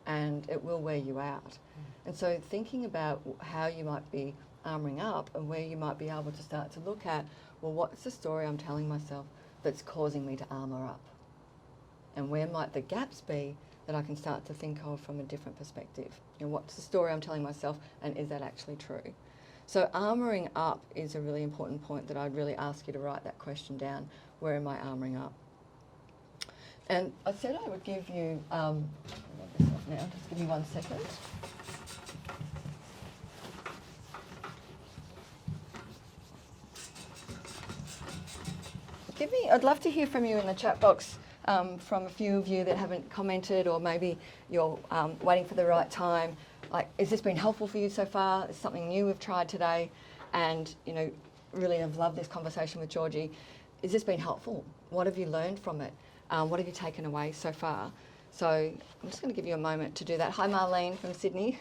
and it will wear you out. And so thinking about how you might be armouring up and where you might be able to start to look at, well, what's the story I'm telling myself that's causing me to armour up? And where might the gaps be that I can start to think of from a different perspective? What's the story I'm telling myself, and is that actually true? So armouring up is a really important point that I'd really ask you to write that question down. Where am I armouring up? And I said I would give you, now, just give me 1 second. I'd love to hear from you in the chat box, from a few of you that haven't commented, or maybe you're waiting for the right time. Like, has this been helpful for you so far? Is something new we've tried today? And, really I've loved this conversation with Georgie. Has this been helpful? What have you learned from it? What have you taken away so far? So I'm just going to give you a moment to do that. Hi, Marlene from Sydney.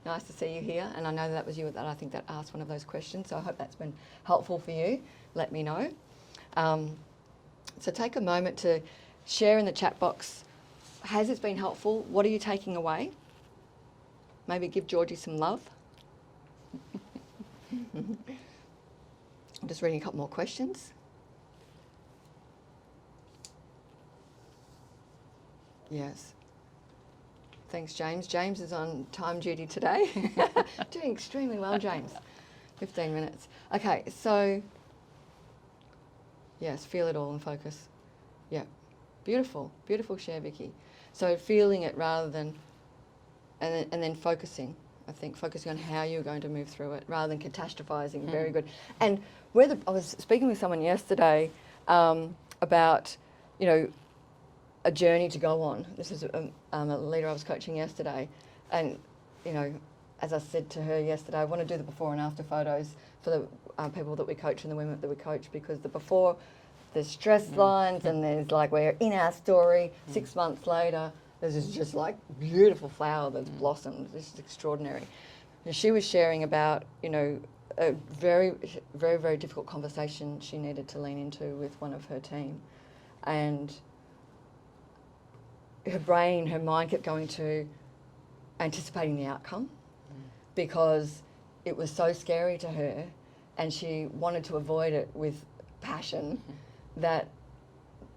Nice to see you here. And I know that was you that I think that asked one of those questions. So I hope that's been helpful for you. Let me know. So take a moment to share in the chat box. Has it been helpful? What are you taking away? Maybe give Georgie some love. I'm just reading a couple more questions. Yes. Thanks, James. James is on time duty today. Doing extremely well, James. 15 minutes. Okay, so, yes, feel it all and focus. Yeah. Beautiful. Beautiful share, Vicky. So feeling it rather than, and then focusing. I think focusing on how you're going to move through it rather than catastrophizing. Very good. And I was speaking with someone yesterday about, a journey to go on. This is a leader I was coaching yesterday, and as I said to her yesterday, I want to do the before and after photos for the people that we coach and the women that we coach, because the before, there's stress lines and there's like we're in our story. 6 months later, there's this just like beautiful flower that's blossomed. This is extraordinary. And she was sharing about a very, very, very difficult conversation she needed to lean into with one of her team, and her mind kept going to anticipating the outcome because it was so scary to her, and she wanted to avoid it with passion, that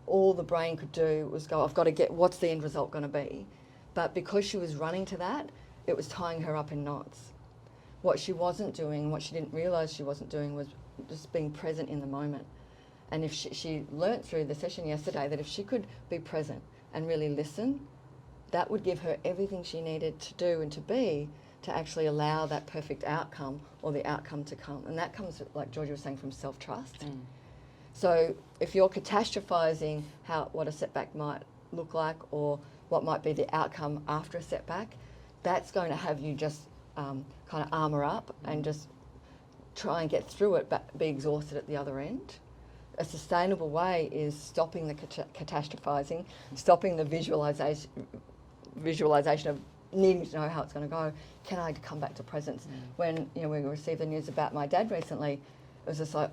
all the brain could do was go, I've got to get, what's the end result going to be? But because she was running to that, it was tying her up in knots. What she wasn't doing, what she didn't realise she wasn't doing, was just being present in the moment. And if she learnt through the session yesterday that if she could be present and really listen, that would give her everything she needed to do and to be to actually allow that perfect outcome or the outcome to come. And that comes, like Georgie was saying, from self-trust. So if you're catastrophizing what a setback might look like or what might be the outcome after a setback, that's going to have you just kind of armour up and just try and get through it but be exhausted at the other end. A sustainable way is stopping the catastrophizing, stopping the visualisation of needing to know how it's going to go. Can I come back to presence? When we received the news about my dad recently, it was just like,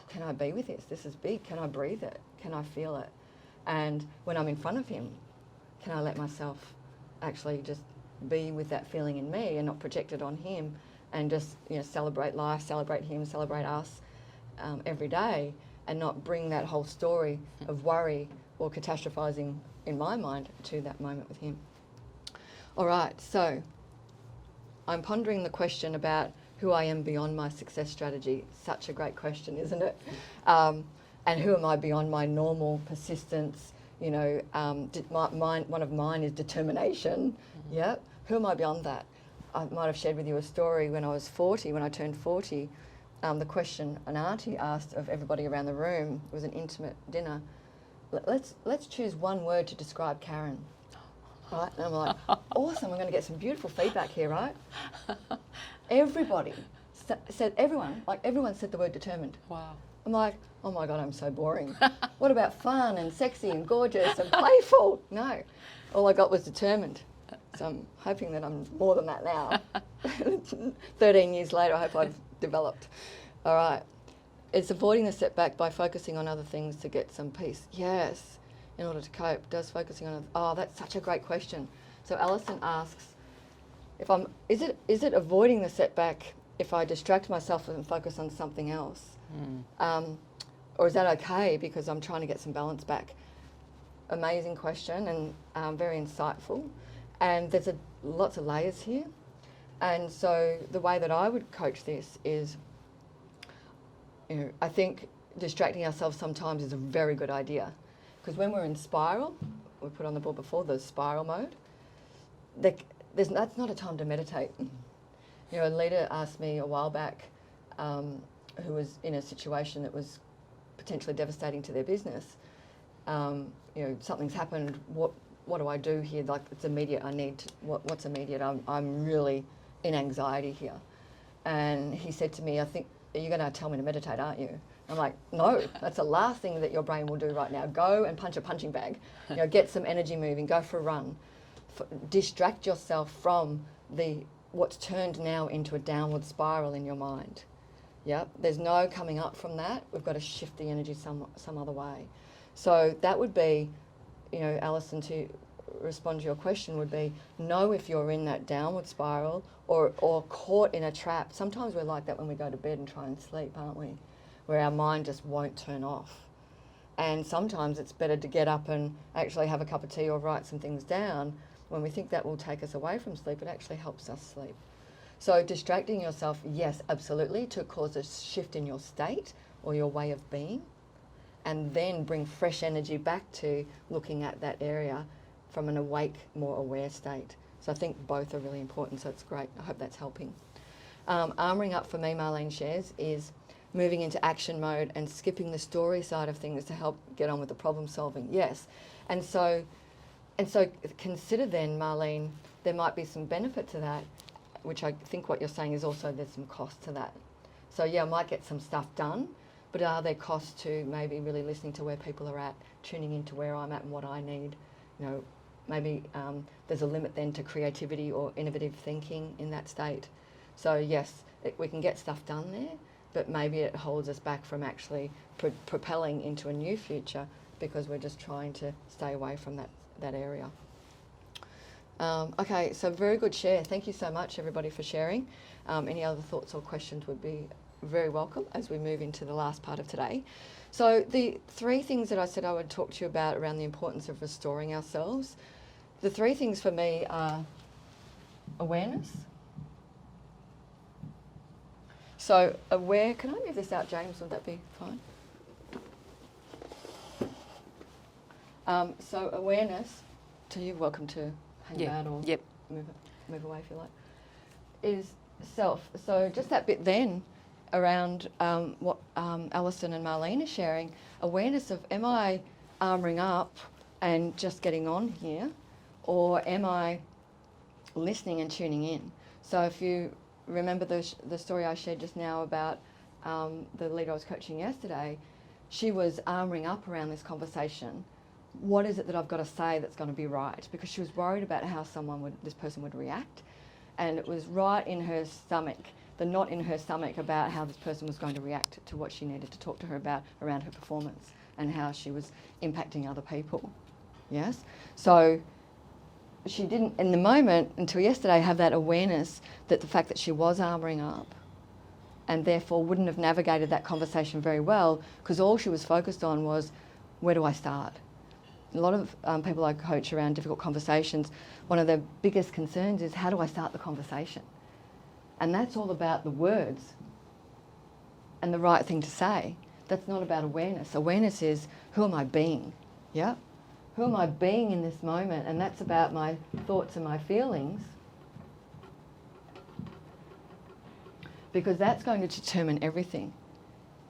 can I be with this? This is big. Can I breathe it? Can I feel it? And when I'm in front of him, can I let myself actually just be with that feeling in me and not project it on him, and just celebrate life, celebrate him, celebrate us every day, and not bring that whole story of worry or catastrophizing in my mind, to that moment with him. All right, so I'm pondering the question about who I am beyond my success strategy. Such a great question, isn't it? And who am I beyond my normal persistence? You know, one of mine is determination. Mm-hmm. Yeah. Who am I beyond that? I might have shared with you a story when I was 40, when I turned 40. The question an auntie asked of everybody around the room, it was an intimate dinner, let's choose one word to describe Karen. Right? And I'm like, awesome, I'm going to get some beautiful feedback here, right? Everybody said, everyone said the word determined. Wow. I'm like, oh my God, I'm so boring. What about fun and sexy and gorgeous and playful? No, all I got was determined. So I'm hoping that I'm more than that now. 13 years later, I hope I've developed. All right. It's avoiding the setback by focusing on other things to get some peace. Yes, in order to cope. Does focusing on, that's such a great question. So Alison asks, is it avoiding the setback if I distract myself and focus on something else? Or is that okay because I'm trying to get some balance back? Amazing question and very insightful. And there's lots of layers here. And so the way that I would coach this is, you know, I think distracting ourselves sometimes is a very good idea. Because when we're in spiral, we put on the board before, the spiral mode, that's not a time to meditate. You know, a leader asked me a while back, who was in a situation that was potentially devastating to their business, you know, something's happened, what do I do here? Like, it's immediate, what's immediate? I'm really in anxiety here. And he said to me, I think, you're going to tell me to meditate, aren't you? I'm like, no, that's the last thing that your brain will do right now. Go and punch a punching bag. You know, get some energy moving, go for a run. Distract yourself from what's turned now into a downward spiral in your mind. Yep, there's no coming up from that. We've got to shift the energy some other way. So that would be, you know, Alison, to respond to your question would be, know if you're in that downward spiral or caught in a trap. Sometimes we're like that when we go to bed and try and sleep, aren't we? Where our mind just won't turn off. And sometimes it's better to get up and actually have a cup of tea or write some things down. When we think that will take us away from sleep, it actually helps us sleep. So distracting yourself, yes, absolutely, to cause a shift in your state or your way of being, and then bring fresh energy back to looking at that area from an awake, more aware state. So I think both are really important, so it's great. I hope that's helping. Armouring up for me, Marlene shares, is moving into action mode and skipping the story side of things to help get on with the problem solving. Yes. And so consider then, Marlene, there might be some benefit to that, which I think what you're saying is also there's some cost to that. So yeah, I might get some stuff done, but are there costs to maybe really listening to where people are at, tuning into where I'm at and what I need? You know, maybe there's a limit then to creativity or innovative thinking in that state. So yes, we can get stuff done there, but maybe it holds us back from actually propelling into a new future because we're just trying to stay away from that area. Okay, so very good share. Thank you so much, everybody, for sharing. Any other thoughts or questions would be very welcome as we move into the last part of today. So the 3 things that I said I would talk to you about around the importance of restoring ourselves, the 3 things for me are awareness. So can I move this out, James? Would that be fine? So awareness, so you're welcome to hang out or move away if you like, is self. So just that bit then around what Alison and Marlene are sharing, awareness of, am I armouring up and just getting on here, or am I listening and tuning in? So if you remember the story I shared just now about the leader I was coaching yesterday, she was armouring up around this conversation. What is it that I've got to say that's going to be right? Because she was worried about how this person would react. And it was right in her stomach, the knot in her stomach about how this person was going to react to what she needed to talk to her about around her performance and how she was impacting other people. Yes? So she didn't, in the moment, until yesterday, have that awareness that the fact that she was armouring up and therefore wouldn't have navigated that conversation very well because all she was focused on was, where do I start? a lot of people I coach around difficult conversations, one of their biggest concerns is, how do I start the conversation? And that's all about the words and the right thing to say. That's not about awareness. Awareness is, who am I being? Yeah? Who am I being in this moment? And that's about my thoughts and my feelings, because that's going to determine everything.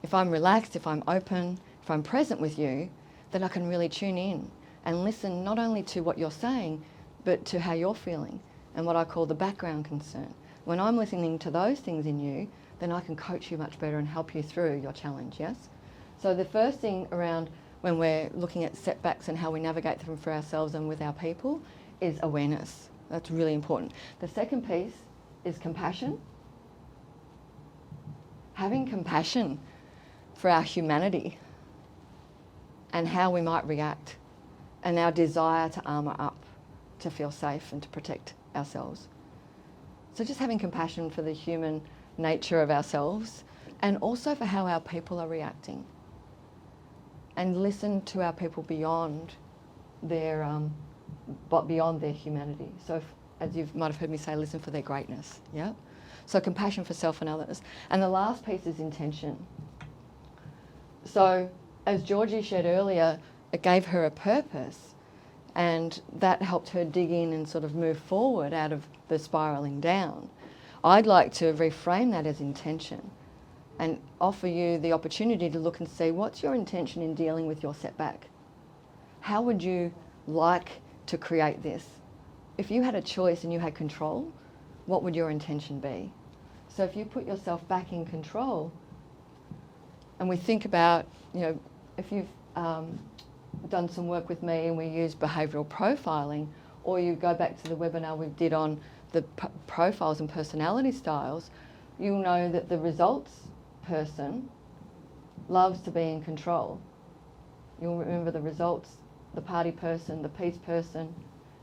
If I'm relaxed, if I'm open, if I'm present with you, then I can really tune in and listen not only to what you're saying, but to how you're feeling and what I call the background concern. When I'm listening to those things in you, then I can coach you much better and help you through your challenge, yes? So the first thing around when we're looking at setbacks and how we navigate them for ourselves and with our people is awareness. That's really important. The second piece is compassion. Having compassion for our humanity and how we might react and our desire to armour up, to feel safe and to protect ourselves. So just having compassion for the human nature of ourselves and also for how our people are reacting. And listen to our people beyond their humanity. So if, as you might have heard me say, listen for their greatness, yeah? So compassion for self and others. And the last piece is intention. So as Georgie shared earlier, it gave her a purpose, and that helped her dig in and sort of move forward out of the spiralling down. I'd like to reframe that as intention and offer you the opportunity to look and see, what's your intention in dealing with your setback? How would you like to create this? If you had a choice and you had control, what would your intention be? So if you put yourself back in control, and we think about, you know, if you've done some work with me and we use behavioural profiling, or you go back to the webinar we did on the profiles and personality styles, you'll know that the results person loves to be in control. You'll remember the results, the party person, the peace person,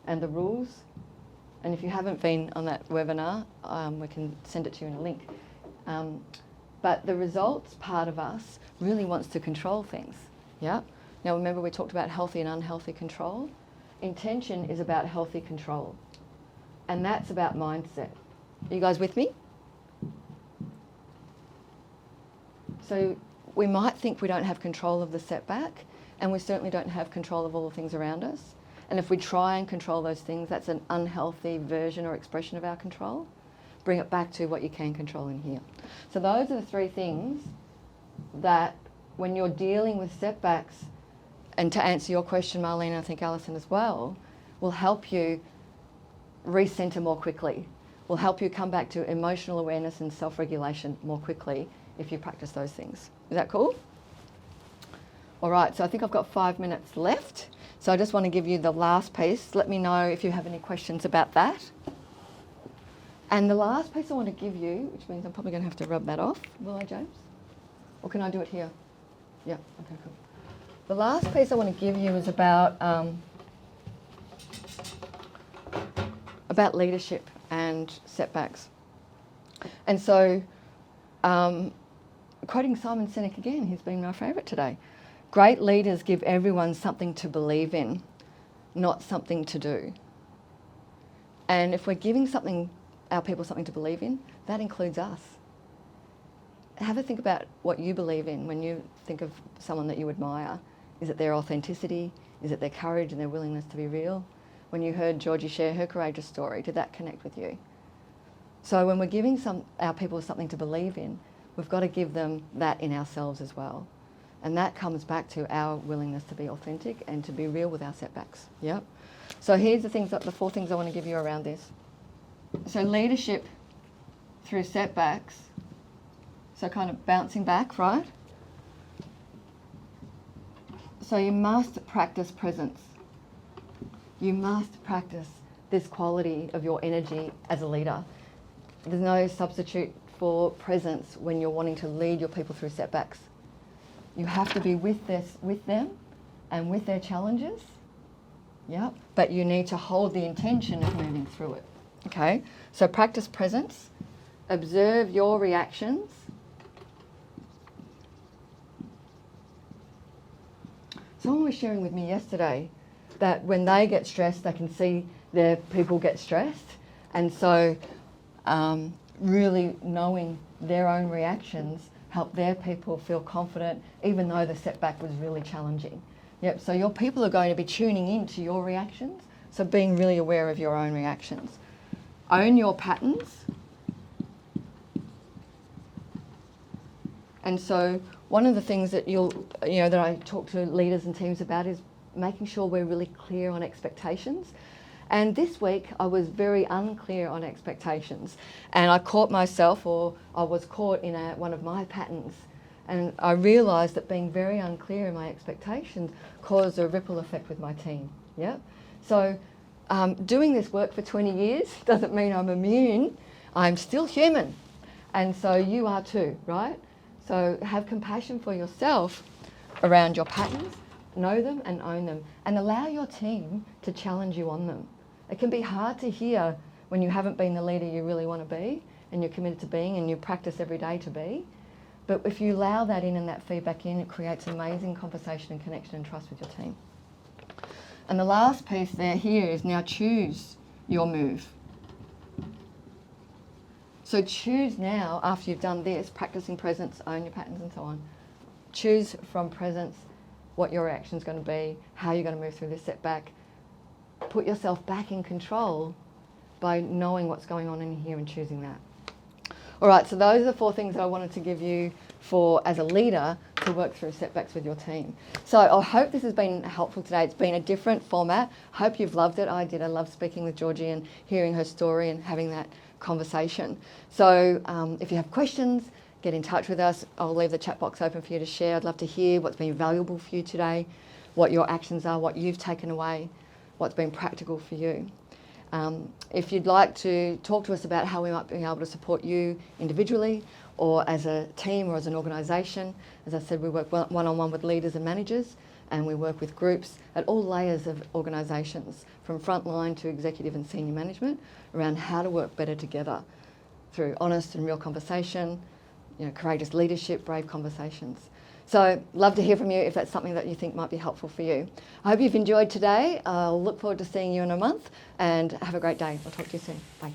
and the rules. And if you haven't been on that webinar, we can send it to you in a link. But the results part of us really wants to control things. Yeah. Now remember, we talked about healthy and unhealthy control. Intention is about healthy control, and that's about mindset. Are you guys with me? So we might think we don't have control of the setback, and we certainly don't have control of all the things around us. And if we try and control those things, that's an unhealthy version or expression of our control. Bring it back to what you can control in here. So those are the three things that when you're dealing with setbacks, and to answer your question, Marlene, I think Alison as well, will help you recenter more quickly, will help you come back to emotional awareness and self-regulation more quickly if you practice those things. Is that cool? All right, so I think I've got 5 minutes left. So I just want to give you the last piece. Let me know if you have any questions about that. And the last piece I want to give you, which means I'm probably going to have to rub that off, will I, James? Or can I do it here? Yeah, okay, cool. The last piece I want to give you is about leadership and setbacks. And so, quoting Simon Sinek again, he's been my favourite today. Great leaders give everyone something to believe in, not something to do. And if we're giving our people something to believe in, that includes us. Have a think about what you believe in when you think of someone that you admire. Is it their authenticity? Is it their courage and their willingness to be real? When you heard Georgie share her courageous story, did that connect with you? So when we're giving our people something to believe in, we've got to give them that in ourselves as well. And that comes back to our willingness to be authentic and to be real with our setbacks. Yep. So here's the 4 things I want to give you around this. So leadership through setbacks. So kind of bouncing back, right? So you must practice presence. You must practice this quality of your energy as a leader. There's no substitute for presence when you're wanting to lead your people through setbacks. You have to be with them and with their challenges. Yeah. But you need to hold the intention of moving through it. Okay? So practice presence. Observe your reactions. Someone was sharing with me yesterday that when they get stressed, they can see their people get stressed. And so really knowing their own reactions help their people feel confident, even though the setback was really challenging. Yep, so your people are going to be tuning into your reactions, so being really aware of your own reactions. Own your patterns. And so one of the things that that I talk to leaders and teams about is making sure we're really clear on expectations. And this week I was very unclear on expectations, and I caught myself, or I was caught in one of my patterns, and I realised that being very unclear in my expectations caused a ripple effect with my team. Yeah. So doing this work for 20 years doesn't mean I'm immune. I'm still human, and so you are too, right? So have compassion for yourself around your patterns, know them and own them, and allow your team to challenge you on them. It can be hard to hear when you haven't been the leader you really want to be and you're committed to being and you practice every day to be. But if you allow that in and that feedback in, it creates amazing conversation and connection and trust with your team. And the last piece there here is now choose your move. So choose now, after you've done this, practicing presence, own your patterns and so on, choose from presence what your reaction is going to be, how you're going to move through this setback. Put yourself back in control by knowing what's going on in here and choosing that. All right, so those are the 4 things that I wanted to give you as a leader to work through setbacks with your team. So I hope this has been helpful today. It's been a different format. I hope you've loved it. I did. I loved speaking with Georgie and hearing her story and having that conversation. So if you have questions, get in touch with us. I'll leave the chat box open for you to share. I'd love to hear what's been valuable for you today, what your actions are, what you've taken away, what's been practical for you. If you'd like to talk to us about how we might be able to support you individually or as a team or as an organisation, as I said, we work one-on-one with leaders and managers, and we work with groups at all layers of organisations, from frontline to executive and senior management, around how to work better together through honest and real conversation, courageous leadership, brave conversations. So love to hear from you if that's something that you think might be helpful for you. I hope you've enjoyed today. I'll look forward to seeing you in a month, and have a great day. I'll talk to you soon. Bye.